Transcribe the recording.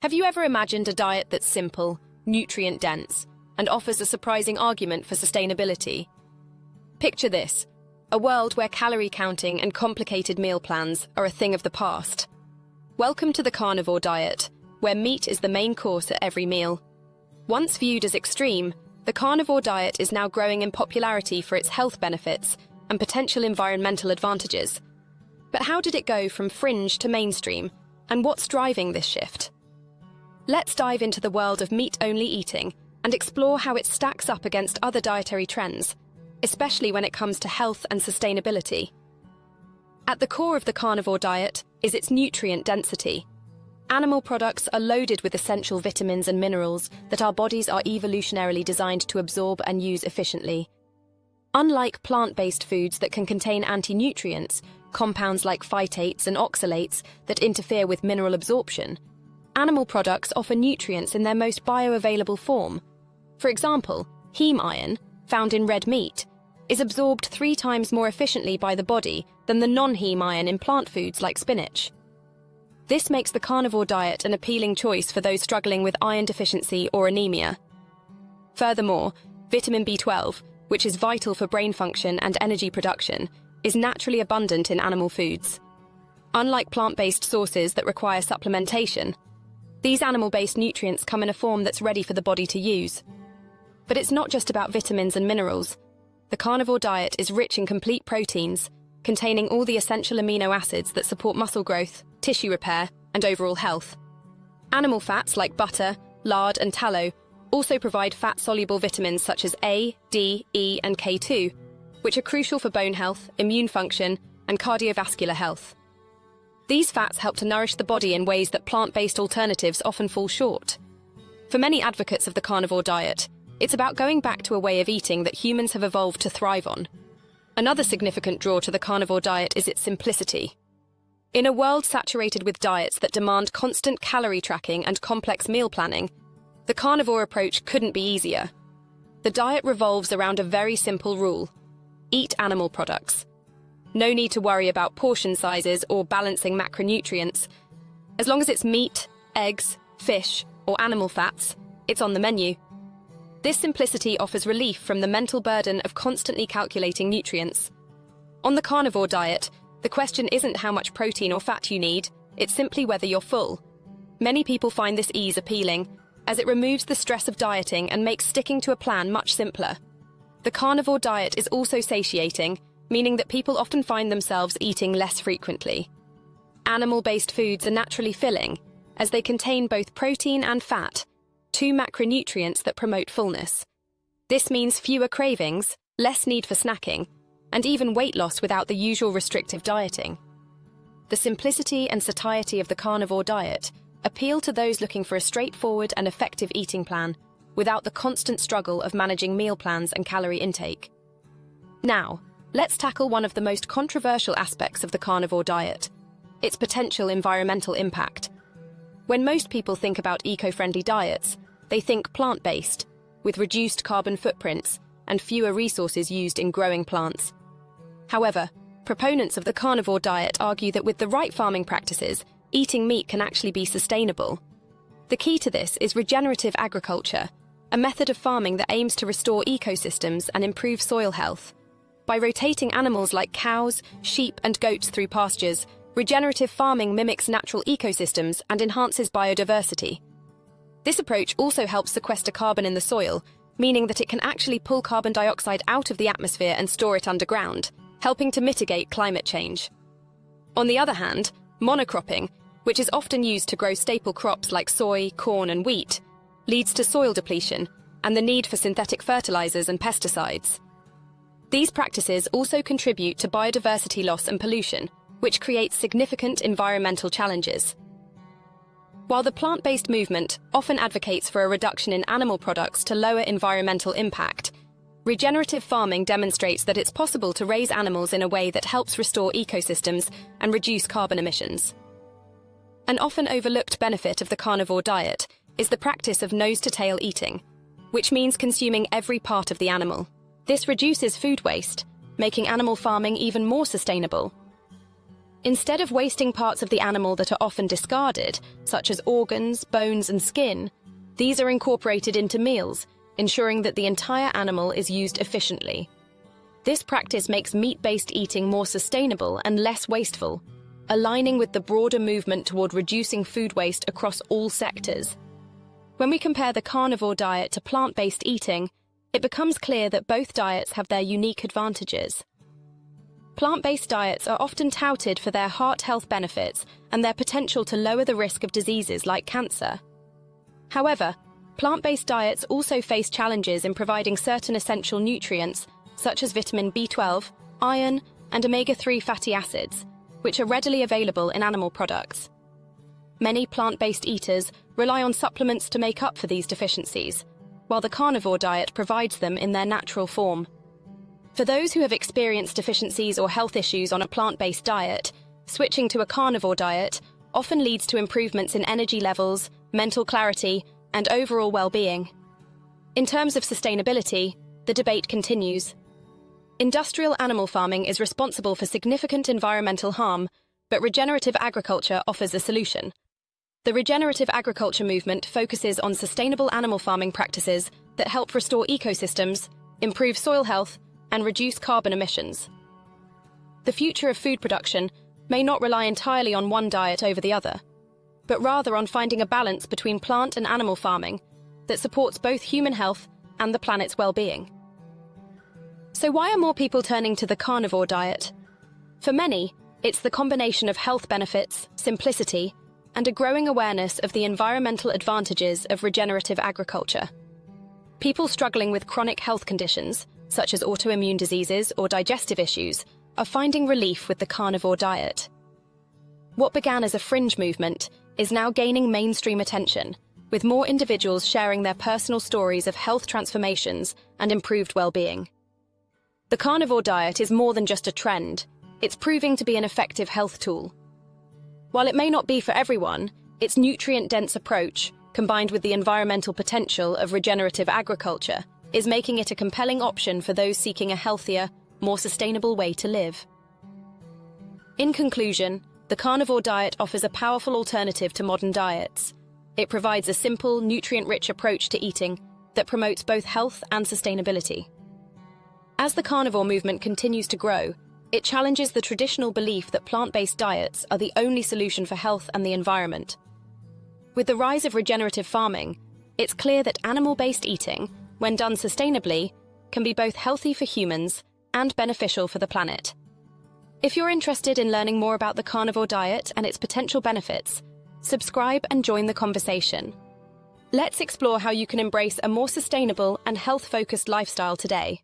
Have you ever imagined a diet that's simple, nutrient-dense, and offers a surprising argument for sustainability? Picture this, a world where calorie counting and complicated meal plans are a thing of the past. Welcome to the carnivore diet, where meat is the main course at every meal. Once viewed as extreme, the carnivore diet is now growing in popularity for its health benefits and potential environmental advantages. But how did it go from fringe to mainstream, and what's driving this shift? Let's dive into the world of meat-only eating and explore how it stacks up against other dietary trends, especially when it comes to health and sustainability. At the core of the carnivore diet is its nutrient density. Animal products are loaded with essential vitamins and minerals that our bodies are evolutionarily designed to absorb and use efficiently. Unlike plant-based foods that can contain anti-nutrients, compounds like phytates and oxalates that interfere with mineral absorption, animal products offer nutrients in their most bioavailable form. For example, heme iron, found in red meat, is absorbed 3 times more efficiently by the body than the non-heme iron in plant foods like spinach. This makes the carnivore diet an appealing choice for those struggling with iron deficiency or anemia. Furthermore, vitamin B12, which is vital for brain function and energy production, is naturally abundant in animal foods. Unlike plant-based sources that require supplementation, these animal-based nutrients come in a form that's ready for the body to use. But it's not just about vitamins and minerals. The carnivore diet is rich in complete proteins, containing all the essential amino acids that support muscle growth, tissue repair, and overall health. Animal fats like butter, lard, and tallow also provide fat-soluble vitamins such as A, D, E, and K2, which are crucial for bone health, immune function, and cardiovascular health. These fats help to nourish the body in ways that plant-based alternatives often fall short. For many advocates of the carnivore diet, it's about going back to a way of eating that humans have evolved to thrive on. Another significant draw to the carnivore diet is its simplicity. In a world saturated with diets that demand constant calorie tracking and complex meal planning, the carnivore approach couldn't be easier. The diet revolves around a very simple rule: eat animal products. No need to worry about portion sizes or balancing macronutrients. As long as it's meat, eggs, fish, or animal fats, it's on the menu. This simplicity offers relief from the mental burden of constantly calculating nutrients. On the carnivore diet, the question isn't how much protein or fat you need, it's simply whether you're full. Many people find this ease appealing, as it removes the stress of dieting and makes sticking to a plan much simpler. The carnivore diet is also satiating, meaning that people often find themselves eating less frequently. Animal-based foods are naturally filling, as they contain both protein and fat, 2 macronutrients that promote fullness. This means fewer cravings, less need for snacking, and even weight loss without the usual restrictive dieting. The simplicity and satiety of the carnivore diet appeal to those looking for a straightforward and effective eating plan, without the constant struggle of managing meal plans and calorie intake. Now, let's tackle one of the most controversial aspects of the carnivore diet: its potential environmental impact. When most people think about eco-friendly diets, they think plant-based, with reduced carbon footprints and fewer resources used in growing plants. However, proponents of the carnivore diet argue that with the right farming practices, eating meat can actually be sustainable. The key to this is regenerative agriculture, a method of farming that aims to restore ecosystems and improve soil health. By rotating animals like cows, sheep, and goats through pastures, regenerative farming mimics natural ecosystems and enhances biodiversity. This approach also helps sequester carbon in the soil, meaning that it can actually pull carbon dioxide out of the atmosphere and store it underground, helping to mitigate climate change. On the other hand, monocropping, which is often used to grow staple crops like soy, corn, and wheat, leads to soil depletion and the need for synthetic fertilizers and pesticides. These practices also contribute to biodiversity loss and pollution, which creates significant environmental challenges. While the plant-based movement often advocates for a reduction in animal products to lower environmental impact, regenerative farming demonstrates that it's possible to raise animals in a way that helps restore ecosystems and reduce carbon emissions. An often overlooked benefit of the carnivore diet is the practice of nose-to-tail eating, which means consuming every part of the animal. This reduces food waste, making animal farming even more sustainable. Instead of wasting parts of the animal that are often discarded, such as organs, bones, and skin, these are incorporated into meals, ensuring that the entire animal is used efficiently. This practice makes meat-based eating more sustainable and less wasteful, aligning with the broader movement toward reducing food waste across all sectors. When we compare the carnivore diet to plant-based eating, it becomes clear that both diets have their unique advantages. Plant-based diets are often touted for their heart health benefits and their potential to lower the risk of diseases like cancer. However, plant-based diets also face challenges in providing certain essential nutrients, such as vitamin B12, iron, and omega-3 fatty acids, which are readily available in animal products. Many plant-based eaters rely on supplements to make up for these deficiencies, while the carnivore diet provides them in their natural form. For those who have experienced deficiencies or health issues on a plant-based diet, switching to a carnivore diet often leads to improvements in energy levels, mental clarity, and overall well-being. In terms of sustainability, the debate continues. Industrial animal farming is responsible for significant environmental harm, but regenerative agriculture offers a solution. The regenerative agriculture movement focuses on sustainable animal farming practices that help restore ecosystems, improve soil health, and reduce carbon emissions. The future of food production may not rely entirely on one diet over the other, but rather on finding a balance between plant and animal farming that supports both human health and the planet's well-being. So why are more people turning to the carnivore diet? For many, it's the combination of health benefits, simplicity, and a growing awareness of the environmental advantages of regenerative agriculture. People struggling with chronic health conditions, such as autoimmune diseases or digestive issues, are finding relief with the carnivore diet. What began as a fringe movement is now gaining mainstream attention, with more individuals sharing their personal stories of health transformations and improved well-being. The carnivore diet is more than just a trend, it's proving to be an effective health tool. While it may not be for everyone, its nutrient-dense approach, combined with the environmental potential of regenerative agriculture, is making it a compelling option for those seeking a healthier, more sustainable way to live. In conclusion, the carnivore diet offers a powerful alternative to modern diets. It provides a simple, nutrient-rich approach to eating that promotes both health and sustainability. As the carnivore movement continues to grow, it challenges the traditional belief that plant-based diets are the only solution for health and the environment. With the rise of regenerative farming, it's clear that animal-based eating, when done sustainably, can be both healthy for humans and beneficial for the planet. If you're interested in learning more about the carnivore diet and its potential benefits, subscribe and join the conversation. Let's explore how you can embrace a more sustainable and health-focused lifestyle today.